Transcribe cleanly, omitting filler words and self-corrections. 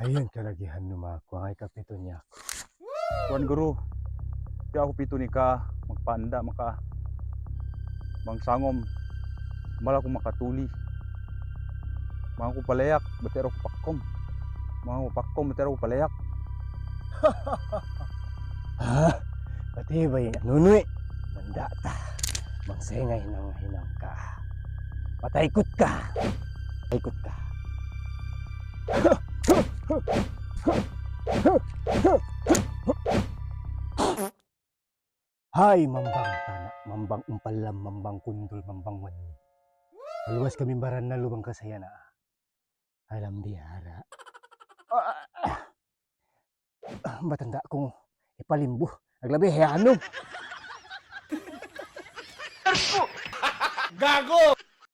Ayun kalagihan numaku ay kapito niya. Tuan guru, ti ako pito ni ka magpanda maka mangsangom mala ko makatuli. Mga ko palayak, batero ko pakom. Mga ko pakom, batero ko palayak. Ha? Pati ba yung anunoy? Mandata. Mangsengay ng hinang ka. Pataykot ka. Pataykot ka. Hay, mambang tanak, mambang umpalam, mambang kundol, mambang wani. Maluwas kami baran na lubang kasaya na. Alam dihara. Matanda kong ipalimbo. Naglabi, hayaan no. Gago!